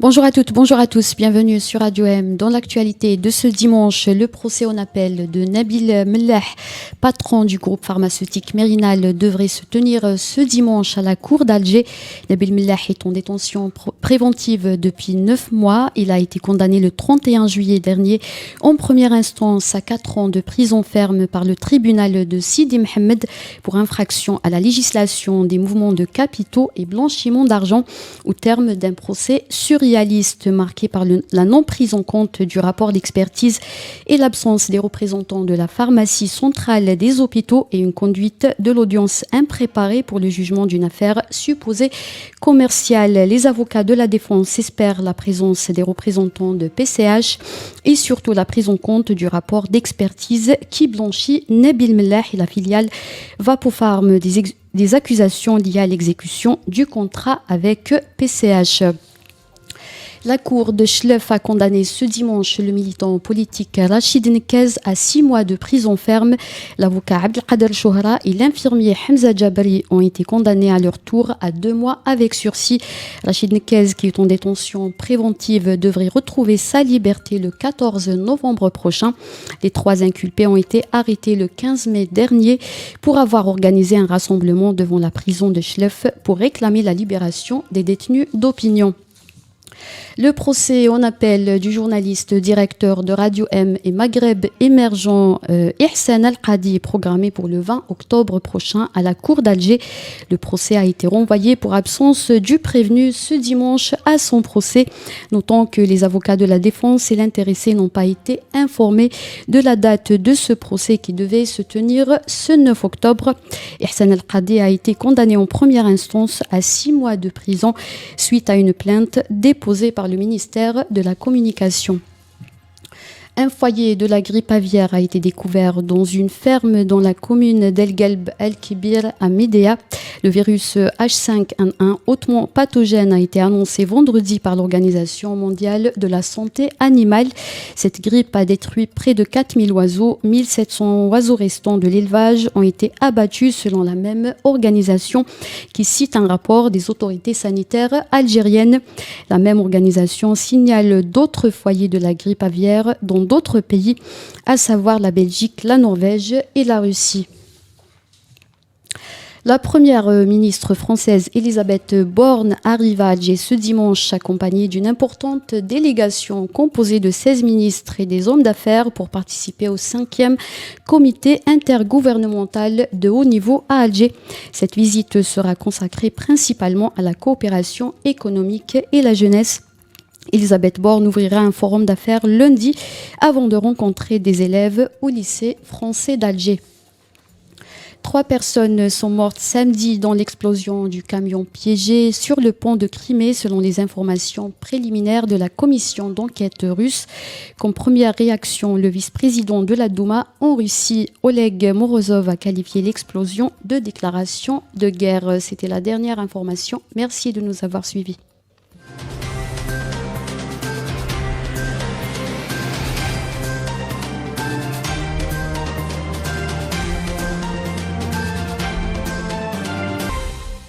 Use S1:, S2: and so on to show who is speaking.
S1: Bonjour à toutes, bonjour à tous, bienvenue sur Radio M. Dans l'actualité de ce dimanche, le procès en appel de Nabil Mellah, patron du groupe pharmaceutique Mérinal, devrait se tenir ce dimanche à la cour d'Alger. Nabil Mellah est en détention préventive depuis 9 mois. Il a été condamné le 31 juillet dernier en première instance à 4 ans de prison ferme par le tribunal de Sidi Mohamed pour infraction à la législation des mouvements de capitaux et blanchiment d'argent au terme d'un procès surréaliste marqué par la non-prise en compte du rapport d'expertise et l'absence des représentants de la pharmacie centrale des hôpitaux et une conduite de l'audience impréparée pour le jugement d'une affaire supposée commerciale. Les avocats de la défense espèrent la présence des représentants de PCH et surtout la prise en compte du rapport d'expertise qui blanchit Nabil Mellah et la filiale Vapopharm des accusations liées à l'exécution du contrat avec PCH. La cour de Chlef a condamné ce dimanche le militant politique Rachid Nekez à 6 mois de prison ferme. L'avocat Abdelkader Chouhra et l'infirmier Hamza Jabari ont été condamnés à leur tour à 2 mois avec sursis. Rachid Nekez, qui est en détention préventive, devrait retrouver sa liberté le 14 novembre prochain. Les 3 inculpés ont été arrêtés le 15 mai dernier pour avoir organisé un rassemblement devant la prison de Chlef pour réclamer la libération des détenus d'opinion. Le procès en appel du journaliste directeur de Radio M et Maghreb émergent Ihsan Al-Qadi est programmé pour le 20 octobre prochain à la cour d'Alger. Le procès a été renvoyé pour absence du prévenu ce dimanche à son procès, notant que les avocats de la défense et l'intéressé n'ont pas été informés de la date de ce procès qui devait se tenir ce 9 octobre. Ihsan Al-Qadi a été condamné en première instance à 6 mois de prison suite à une plainte déposée par le ministère de la Communication. Un foyer de la grippe aviaire a été découvert dans une ferme dans la commune d'El Galb Al-Kibir à Médéa. Le virus H5N1 hautement pathogène a été annoncé vendredi par l'Organisation mondiale de la santé animale. Cette grippe a détruit près de 4000 oiseaux. 1700 oiseaux restants de l'élevage ont été abattus selon la même organisation qui cite un rapport des autorités sanitaires algériennes. La même organisation signale d'autres foyers de la grippe aviaire dans d'autres pays, à savoir la Belgique, la Norvège et la Russie. La première ministre française Elisabeth Borne arrive à Alger ce dimanche accompagnée d'une importante délégation composée de 16 ministres et des hommes d'affaires pour participer au 5e comité intergouvernemental de haut niveau à Alger. Cette visite sera consacrée principalement à la coopération économique et la jeunesse. Elisabeth Borne ouvrira un forum d'affaires lundi avant de rencontrer des élèves au lycée français d'Alger. 3 personnes sont mortes samedi dans l'explosion du camion piégé sur le pont de Crimée, selon les informations préliminaires de la commission d'enquête russe. Comme première réaction, le vice-président de la Douma en Russie, Oleg Morozov, a qualifié l'explosion de déclaration de guerre. C'était la dernière information. Merci de nous avoir suivis.